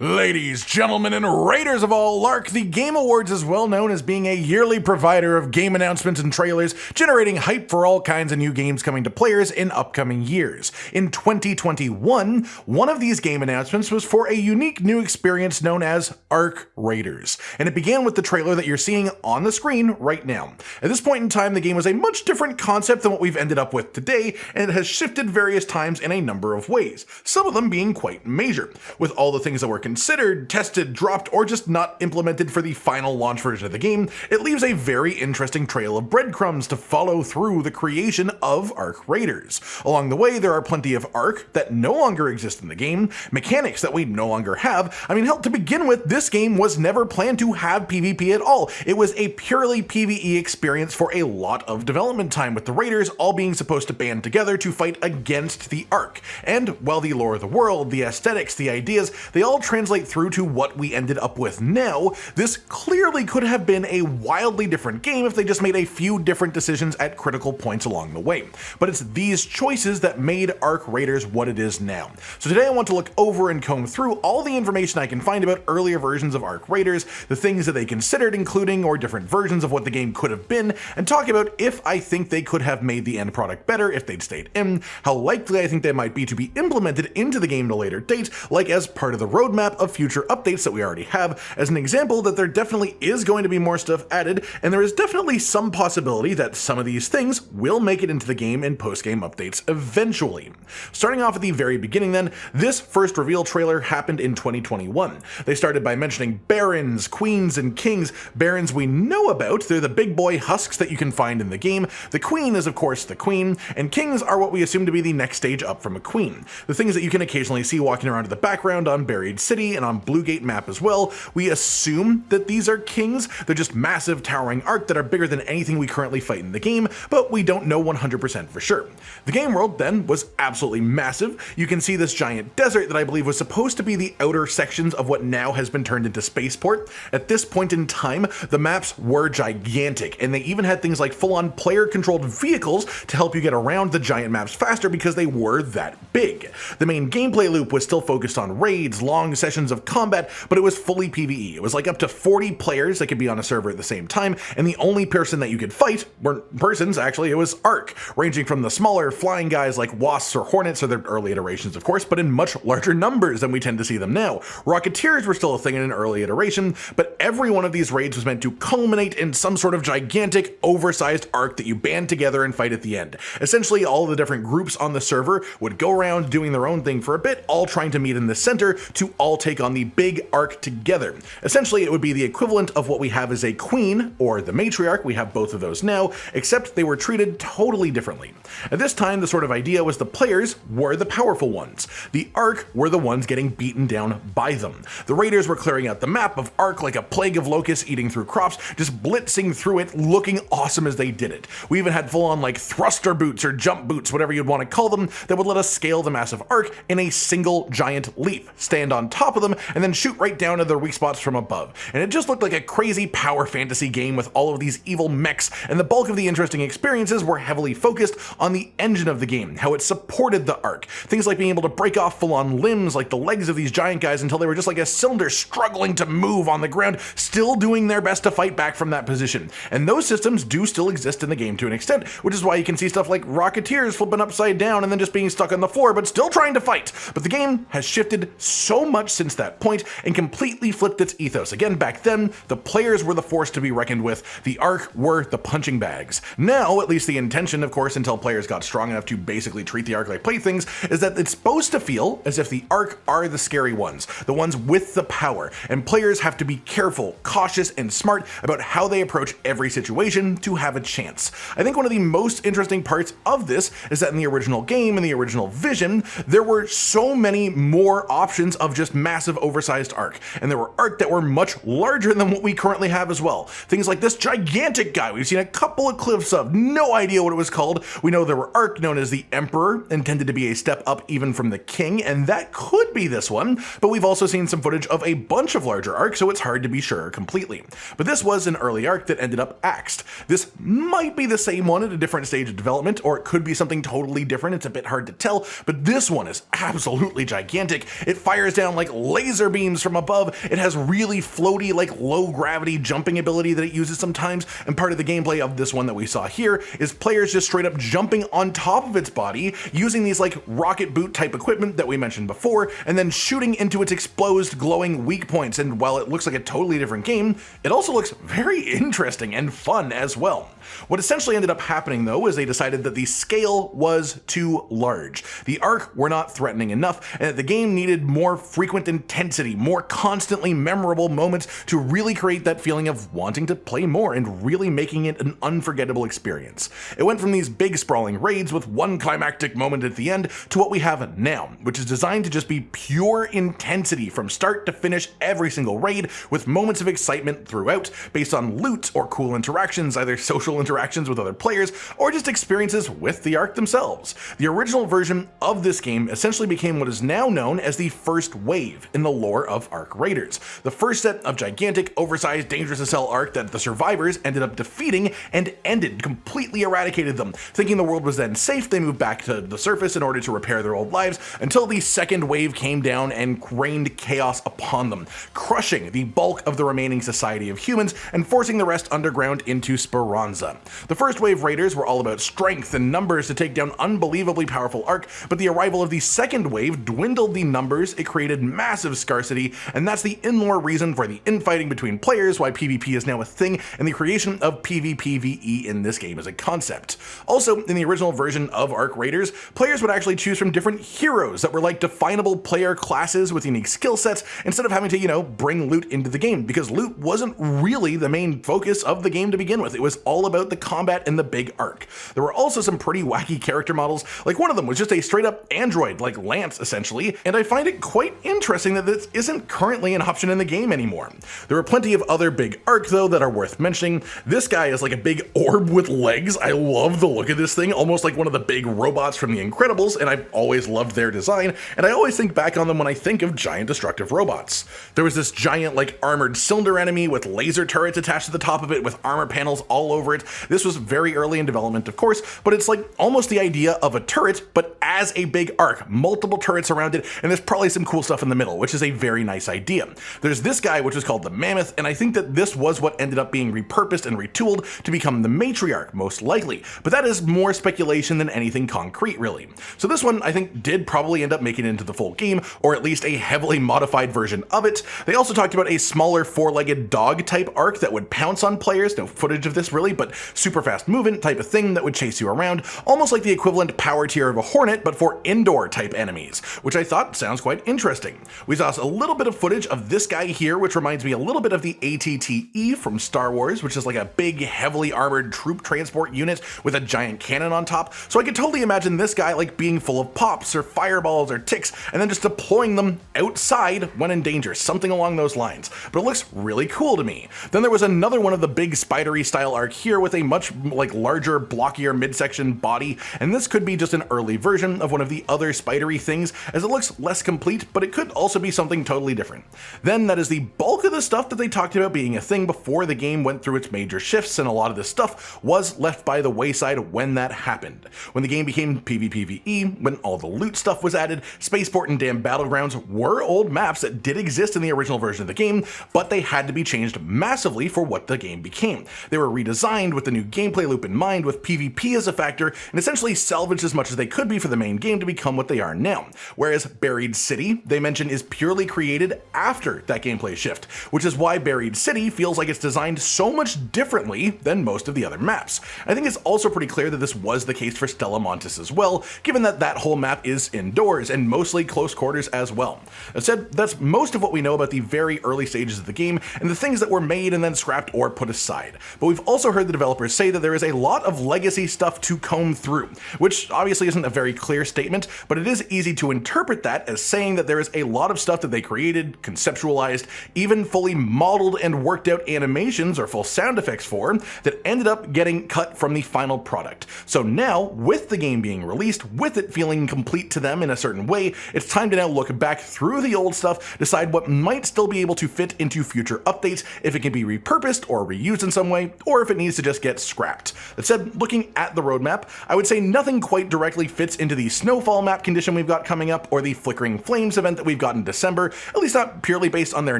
Ladies, gentlemen, and raiders of all lark, the Game Awards is well known as being a yearly provider of game announcements and trailers, generating hype for all kinds of new games coming to players in upcoming years. In 2021, one of these game announcements was for a unique new experience known as Ark Raiders, and it began with the trailer that you're seeing on the screen right now. At this point in time, the game was a much different concept than what we've ended up with today, and it has shifted various times in a number of ways, some of them being quite major, with all the things that were considered, tested, dropped, or just not implemented for the final launch version of the game. It leaves a very interesting trail of breadcrumbs to follow through the creation of Ark Raiders. Along the way, there are plenty of Ark that no longer exist in the game, mechanics that we no longer have. I mean, hell, to begin with, this game was never planned to have PvP at all. It was a purely PvE experience for a lot of development time, with the Raiders all being supposed to band together to fight against the Ark. And while the lore of the world, the aesthetics, the ideas, they all translate through to what we ended up with now, this clearly could have been a wildly different game if they just made a few different decisions at critical points along the way. But it's these choices that made Ark Raiders what it is now. So today I want to look over and comb through all the information I can find about earlier versions of Ark Raiders, the things that they considered including or different versions of what the game could have been, and talk about if I think they could have made the end product better if they'd stayed in, how likely I think they might be to be implemented into the game at a later date, like as part of the roadmap of future updates that we already have, as an example that there definitely is going to be more stuff added, and there is definitely some possibility that some of these things will make it into the game in post-game updates eventually. Starting off at the very beginning then, this first reveal trailer happened in 2021. They started by mentioning barons, queens, and kings. Barons we know about, they're the big boy husks that you can find in the game. The queen is of course the queen, and kings are what we assume to be the next stage up from a queen. The things that you can occasionally see walking around in the background on Buried City and on Bluegate map as well, we assume that these are kings. They're just massive towering Ark that are bigger than anything we currently fight in the game, but we don't know 100% for sure. The game world then was absolutely massive. You can see this giant desert that I believe was supposed to be the outer sections of what now has been turned into spaceport. At this point in time, the maps were gigantic, and they even had things like full-on player-controlled vehicles to help you get around the giant maps faster because they were that big. The main gameplay loop was still focused on raids, long sessions of combat, but it was fully PvE. It was like up to 40 players that could be on a server at the same time, and the only person that you could fight weren't persons, actually, it was Ark, ranging from the smaller flying guys like wasps or hornets, or their early iterations of course, but in much larger numbers than we tend to see them now. Rocketeers were still a thing in an early iteration, but every one of these raids was meant to culminate in some sort of gigantic, oversized Ark that you band together and fight at the end. Essentially, all the different groups on the server would go around doing their own thing for a bit, all trying to meet in the center to all take on the big Ark together. Essentially, it would be the equivalent of what we have as a queen, or the matriarch. We have both of those now, except they were treated totally differently. At this time, the sort of idea was the players were the powerful ones. The Ark were the ones getting beaten down by them. The raiders were clearing out the map of Ark like a plague of locusts eating through crops, just blitzing through it, looking awesome as they did it. We even had full-on like thruster boots or jump boots, whatever you'd want to call them, that would let us scale the massive Ark in a single giant leap, stand on top of them, and then shoot right down to their weak spots from above. And it just looked like a crazy power fantasy game with all of these evil mechs, and the bulk of the interesting experiences were heavily focused on the engine of the game, how it supported the Ark. Things like being able to break off full-on limbs like the legs of these giant guys until they were just like a cylinder struggling to move on the ground, still doing their best to fight back from that position. And those systems do still exist in the game to an extent, which is why you can see stuff like rocketeers flipping upside down and then just being stuck on the floor, but still trying to fight. But the game has shifted so much since that point and completely flipped its ethos. Again, back then, the players were the force to be reckoned with. The Ark were the punching bags. Now, at least the intention, of course, until players got strong enough to basically treat the Ark like playthings, is that it's supposed to feel as if the Ark are the scary ones, the ones with the power, and players have to be careful, cautious, and smart about how they approach every situation to have a chance. I think one of the most interesting parts of this is that in the original game, in the original vision, there were so many more options of just massive oversized Ark, and there were Ark that were much larger than what we currently have as well. Things like this gigantic guy we've seen a couple of clips of, no idea what it was called. We know there were Ark known as the Emperor, intended to be a step up even from the King, and that could be this one, but we've also seen some footage of a bunch of larger Ark, so it's hard to be sure completely. But this was an early Ark that ended up axed. This might be the same one at a different stage of development, or it could be something totally different. It's a bit hard to tell, but this one is absolutely gigantic. It fires down like laser beams from above. It has really floaty, like low gravity jumping ability that it uses sometimes, and part of the gameplay of this one that we saw here is players just straight up jumping on top of its body using these like rocket boot type equipment that we mentioned before, and then shooting into its exposed glowing weak points. And while it looks like a totally different game, it also looks very interesting and fun as well. What essentially ended up happening though is they decided that the scale was too large. The arc were not threatening enough, and that the game needed more frequent intensity, more constantly memorable moments to really create that feeling of wanting to play more and really making it an unforgettable experience. It went from these big sprawling raids with one climactic moment at the end to what we have now, which is designed to just be pure intensity from start to finish every single raid, with moments of excitement throughout based on loot or cool interactions, either social interactions with other players or just experiences with the arc themselves. The original version of this game essentially became what is now known as the first wave in the lore of Arc Raiders, the first set of gigantic, oversized, dangerous as hell arc that the survivors ended up defeating and completely eradicated them. Thinking the world was then safe, they moved back to the surface in order to repair their old lives until the second wave came down and rained chaos upon them, crushing the bulk of the remaining society of humans and forcing the rest underground into Speranza. The first wave raiders were all about strength and numbers to take down unbelievably powerful arc, but the arrival of the second wave dwindled the numbers, it created massive scarcity, and that's the in-lore reason for the infighting between players, why PvP is now a thing, and the creation of PvPvE in this game as a concept. Also, in the original version of Arc Raiders, players would actually choose from different heroes that were like definable player classes with unique skill sets instead of having to, bring loot into the game, because loot wasn't really the main focus of the game to begin with. It was all about the combat and the big arc. There were also some pretty wacky character models, like one of them was just a straight up android, like Lance essentially, and I find it quite interesting that this isn't currently an option in the game anymore. There are plenty of other big arc though that are worth mentioning. This guy is like a big orb with legs. I love the look of this thing, almost like one of the big robots from The Incredibles, and I've always loved their design, and I always think back on them when I think of giant destructive robots. There was this giant like armored cylinder enemy with laser turrets attached to the top of it with armor panels all over it. This was very early in development, of course, but it's like almost the idea of a turret, but as a big arc, multiple turrets around it, and there's probably some cool stuff in the middle, which is a very nice idea. There's this guy, which is called the Mammoth, and I think that this was what ended up being repurposed and retooled to become the matriarch, most likely, but that is more speculation than anything concrete, really. So this one, I think, did probably end up making it into the full game, or at least a heavily modified version of it. They also talked about a smaller four-legged dog type arc that would pounce on players, no footage of this really, but super fast movement type of thing that would chase you around, almost like the equivalent power tier of a hornet, but for indoor type enemies, which I thought sounds quite interesting. We saw a little bit of footage of this guy here, which reminds me a little bit of the ATTE from Star Wars, which is like a big, heavily armored troop transport unit with a giant cannon on top. So I could totally imagine this guy like being full of pops or fireballs or ticks, and then just deploying them outside when in danger, something along those lines. But it looks really cool to me. Then there was another one of the big spidery style arc here with a much like larger, blockier midsection body, and this could be just an early version of one of the other spidery things, as it looks less complete, but it could also be something totally different. Then that is the bulk of the stuff that they talked about being a thing before the game went through its major shifts, and a lot of this stuff was left by the wayside when that happened. When the game became PvPvE, when all the loot stuff was added, Spaceport and Damn Battlegrounds were old maps that did exist in the original version of the game, but they had to be changed massively for what the game became. They were redesigned with the new gameplay loop in mind, with PvP as a factor, and essentially salvaged as much as they could be for the main game to become what they are now. Whereas Buried City, they mention, is purely created after that gameplay shift, which is why Buried City feels like it's designed so much differently than most of the other maps. I think it's also pretty clear that this was the case for Stella Montis as well, given that that whole map is indoors and mostly close quarters as well. That said, that's most of what we know about the very early stages of the game and the things that were made and then scrapped or put aside. But we've also heard the developers say that there is a lot of legacy stuff to comb through, which obviously isn't a very clear statement, but it is easy to interpret that as saying that there is a lot of stuff that they created, conceptualized, even fully modeled and worked out animations or full sound effects for, that ended up getting cut from the final product. So now, with the game being released, with it feeling complete to them in a certain way, it's time to now look back through the old stuff, decide what might still be able to fit into future updates, if it can be repurposed or reused in some way, or if it needs to just get scrapped. That said, looking at the roadmap, I would say nothing quite directly fits into the snowfall map condition we've got coming up, or the flickering flames event that we've gotten in December, at least not purely based on their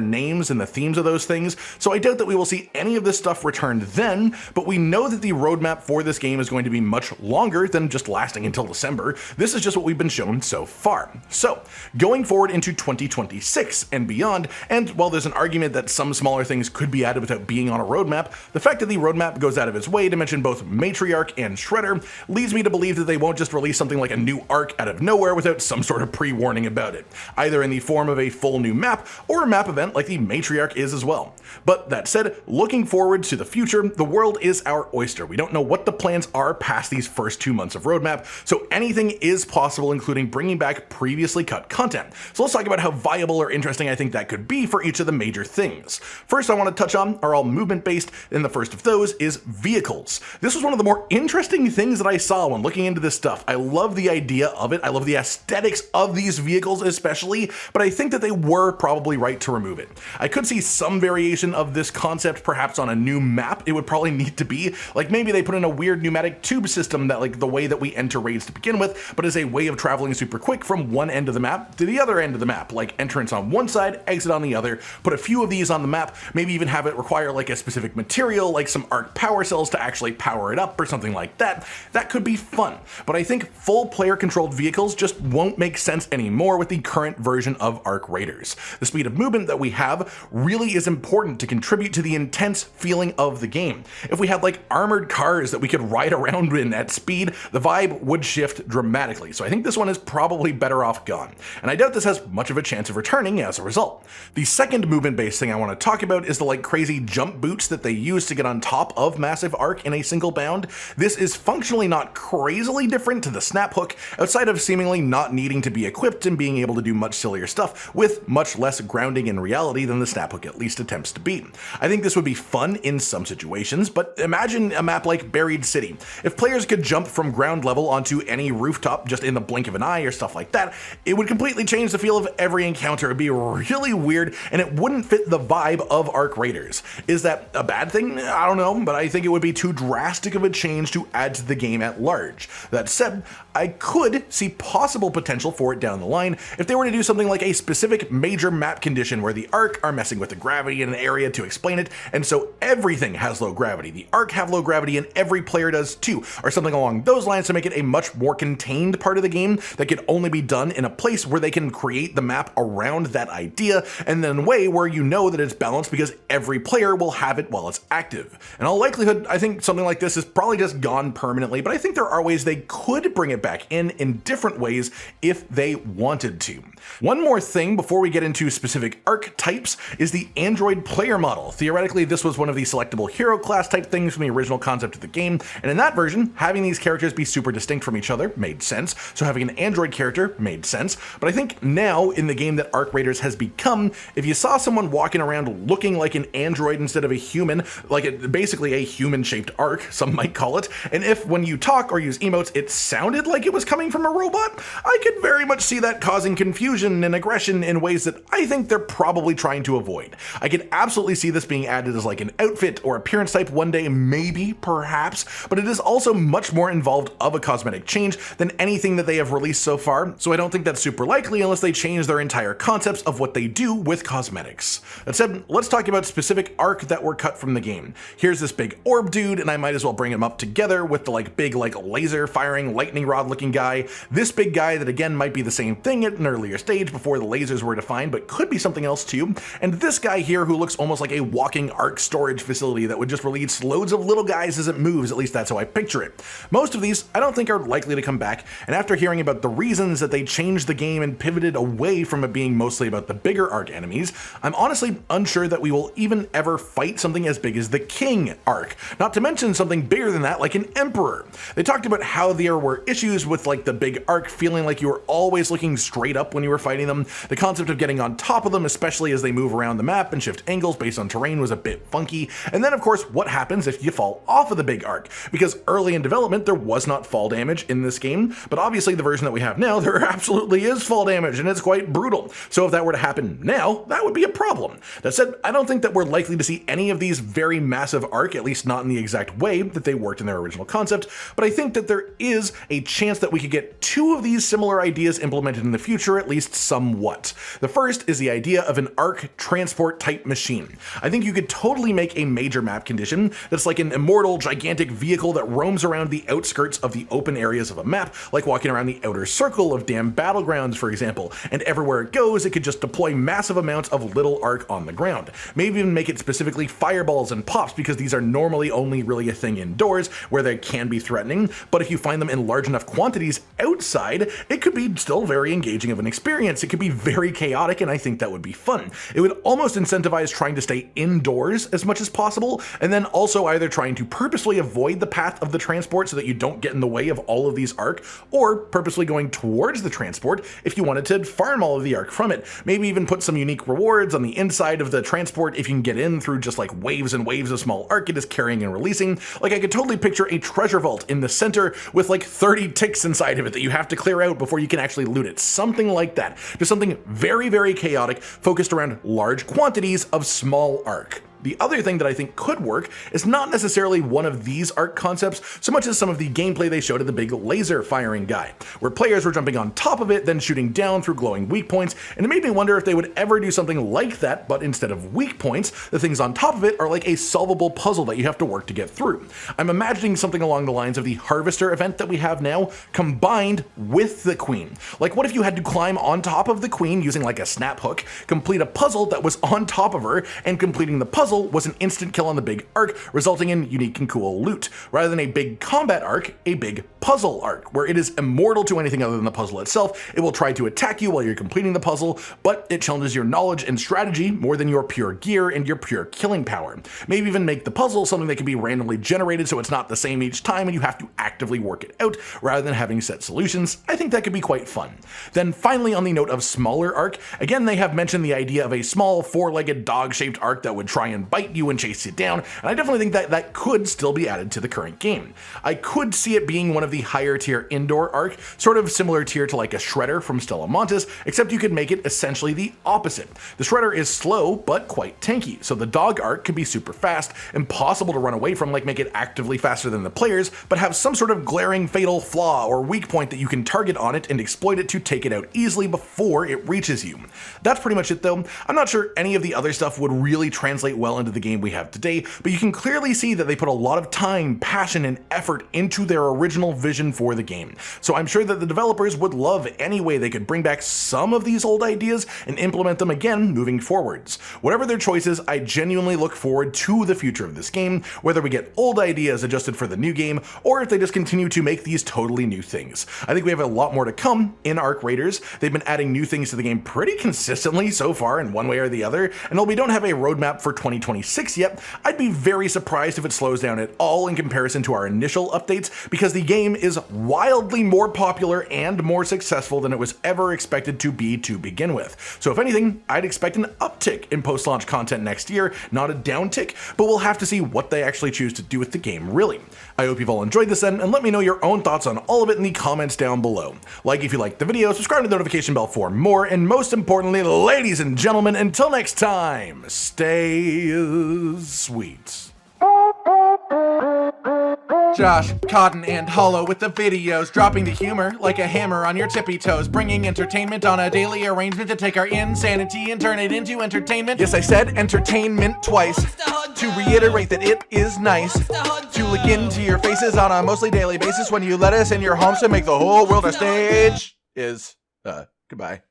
names and the themes of those things, so I doubt that we will see any of this stuff returned then, but we know that the roadmap for this game is going to be much longer than just lasting until December. This is just what we've been shown so far. So, going forward into 2026 and beyond, and while there's an argument that some smaller things could be added without being on a roadmap, the fact that the roadmap goes out of its way to mention both matriarch and shredder leads me to believe that they won't just release something like a new arc out of nowhere without some sort of pre-warning about it, either in the form of a full new map or a map event like the matriarch is as well. But that said, looking forward to the future, the world is our oyster. We don't know what the plans are past these first 2 months of roadmap, so anything is possible, including bringing back previously cut content. So let's talk about how viable or interesting I think that could be for each of the major things. First I want to touch on are all movement based, and the first of those is vehicles. This was one of the more interesting things that I saw when looking into this stuff. I love the idea of it, I love the aesthetics of these vehicles especially, but I think that they were probably right to remove it. I could see some variation of this concept perhaps on a new map. It would probably need to be, like maybe they put in a weird pneumatic tube system that like the way that we enter raids to begin with, but as a way of traveling super quick from one end of the map to the other end of the map, like entrance on one side, exit on the other, put a few of these on the map, maybe even have it require like a specific material, like some arc power cells to actually power it up or something like that. That could be fun, but I think full player controlled vehicles just won't make sense anymore with the current version of Arc Raiders. The speed of movement that we have really is important to contribute to the intense feeling of the game. If we had like armored cars that we could ride around in at speed, the vibe would shift dramatically. So I think this one is probably better off gone. And I doubt this has much of a chance of returning as a result. The second movement based thing I want to talk about is the like crazy jump boots that they use to get on top of massive arc in a single bound. This is functionally not crazily different to the snap hook, outside of seemingly not needing to be equipped and being able to do much sillier stuff with much less grounding in reality than the snap hook at least attempts to be. I think this would be fun in some situations, but imagine a map like Buried City. If players could jump from ground level onto any rooftop just in the blink of an eye or stuff like that, it would completely change the feel of every encounter. It'd be really weird and it wouldn't fit the vibe of Arc Raiders. Is that a bad thing? I don't know, but I think it would be too drastic of a change to add to the game at large. That said, I could see possible potential for it down the line if they were to do something like a specific major map condition where the Arc are messing with the gravity in an area to explain it, and so everything has low gravity. The Arc have low gravity and every player does too, or something along those lines to make it a much more contained part of the game that can only be done in a place where they can create the map around that idea, and then in a way where you know that it's balanced because every player will have it while it's active. In all likelihood, I think something like this is probably just gone permanently, but I think there are ways they could bring it back in different ways if they wanted to. One more thing before we get into specific archetypes is the android player model. Theoretically, this was one of the selectable hero class type things from the original concept of the game, and in that version, having these characters be super distinct from each other made sense, so having an android character made sense, but I think now in the game that Arc Raiders has become, if you saw someone walking around looking like an android instead of a human, like basically a human-shaped arc, some might call it, and if when you talk or use emotes it sounded like it was coming from a robot, I could very much see that causing confusion and aggression in ways that I think they're probably trying to avoid. I could absolutely see this being added as like an outfit or appearance type one day, maybe, perhaps, but it is also much more involved of a cosmetic change than anything that they have released so far, so I don't think that's super likely unless they change their entire concepts of what they do with cosmetics. That said, let's talk about specific arc that were cut from the game. Here's this big orb dude, and I might as well bring him up together with the like big like laser firing lightning rod looking guy. This big guy that again might be the same thing at an earlier stage before the lasers were defined, but could be something else too. And this guy here who looks almost like a walking arc storage facility that would just release loads of little guys as it moves, at least that's how I picture it. Most of these I don't think are likely to come back, and after hearing about the reasons that they changed the game and pivoted away from it being mostly about the bigger arc enemies, I'm honestly unsure that we will even ever fight something as big as the King arc, not to mention something bigger than that like an Emperor. They talked about how there were issues with like the big arc feeling like you were always looking straight up when you were fighting them. The concept of getting on top of them, especially as they move around the map and shift angles based on terrain, was a bit funky. And then of course, what happens if you fall off of the big arc? Because early in development there was not fall damage in this game, but obviously the version that we have now, there absolutely is fall damage and it's quite brutal. So if that were to happen now, that would be a problem. That said, I don't think that we're likely to see any of these very massive arc, at least not in the exact way that they worked in their original concept, but I think that there is a chance that we could get two of these similar ideas implemented in the future, at least some somewhat. The first is the idea of an arc transport type machine. I think you could totally make a major map condition that's like an immortal gigantic vehicle that roams around the outskirts of the open areas of a map, like walking around the outer circle of damn battlegrounds, for example, and everywhere it goes, it could just deploy massive amounts of little arc on the ground. Maybe even make it specifically fireballs and pops, because these are normally only really a thing indoors where they can be threatening, but if you find them in large enough quantities outside, it could be still very engaging of an experience. It could be very chaotic, and I think that would be fun. It would almost incentivize trying to stay indoors as much as possible, and then also either trying to purposely avoid the path of the transport so that you don't get in the way of all of these arc, or purposely going towards the transport if you wanted to farm all of the arc from it. Maybe even put some unique rewards on the inside of the transport if you can get in through just like waves and waves of small arc it is carrying and releasing. Like, I could totally picture a treasure vault in the center with like 30 ticks inside of it that you have to clear out before you can actually loot it. Something like that. Just something very, very chaotic, focused around large quantities of small arc. The other thing that I think could work is not necessarily one of these arc concepts so much as some of the gameplay they showed of the big laser firing guy, where players were jumping on top of it, then shooting down through glowing weak points, and it made me wonder if they would ever do something like that, but instead of weak points, the things on top of it are like a solvable puzzle that you have to work to get through. I'm imagining something along the lines of the Harvester event that we have now, combined with the Queen. Like, what if you had to climb on top of the Queen using like a snap hook, complete a puzzle that was on top of her, and completing the puzzle was an instant kill on the big arc, resulting in unique and cool loot. Rather than a big combat arc, a big puzzle arc, where it is immortal to anything other than the puzzle itself. It will try to attack you while you're completing the puzzle, but it challenges your knowledge and strategy more than your pure gear and your pure killing power. Maybe even make the puzzle something that can be randomly generated so it's not the same each time and you have to actively work it out rather than having set solutions. I think that could be quite fun. Then finally, on the note of smaller arc, again they have mentioned the idea of a small four-legged dog-shaped arc that would try and bite you and chase you down, and I definitely think that that could still be added to the current game. I could see it being one of the higher tier indoor arc, sort of similar tier to like a shredder from Stella Montis, except you could make it essentially the opposite. The shredder is slow but quite tanky, so the dog arc could be super fast, impossible to run away from, like make it actively faster than the players, but have some sort of glaring fatal flaw or weak point that you can target on it and exploit it to take it out easily before it reaches you. That's pretty much it though. I'm not sure any of the other stuff would really translate well into the game we have today, but you can clearly see that they put a lot of time, passion, and effort into their original vision for the game. So I'm sure that the developers would love any way they could bring back some of these old ideas and implement them again moving forwards. Whatever their choices, I genuinely look forward to the future of this game, whether we get old ideas adjusted for the new game, or if they just continue to make these totally new things. I think we have a lot more to come in Arc Raiders. They've been adding new things to the game pretty consistently so far in one way or the other, and while we don't have a roadmap for 2026 yet, I'd be very surprised if it slows down at all in comparison to our initial updates, because the game is wildly more popular and more successful than it was ever expected to be to begin with. So if anything, I'd expect an uptick in post-launch content next year, not a downtick, but we'll have to see what they actually choose to do with the game, really. I hope you've all enjoyed this then, and let me know your own thoughts on all of it in the comments down below. Like if you liked the video, subscribe to the notification bell for more, and most importantly, ladies and gentlemen, until next time, stay sweet. Josh, Cotton, and Hollow with the videos, dropping the humor like a hammer on your tippy toes, bringing entertainment on a daily arrangement to take our insanity and turn it into entertainment. Yes, I said entertainment twice, to reiterate that it is nice to look into your faces on a mostly daily basis when you let us in your homes to make the whole world a stage. Goodbye.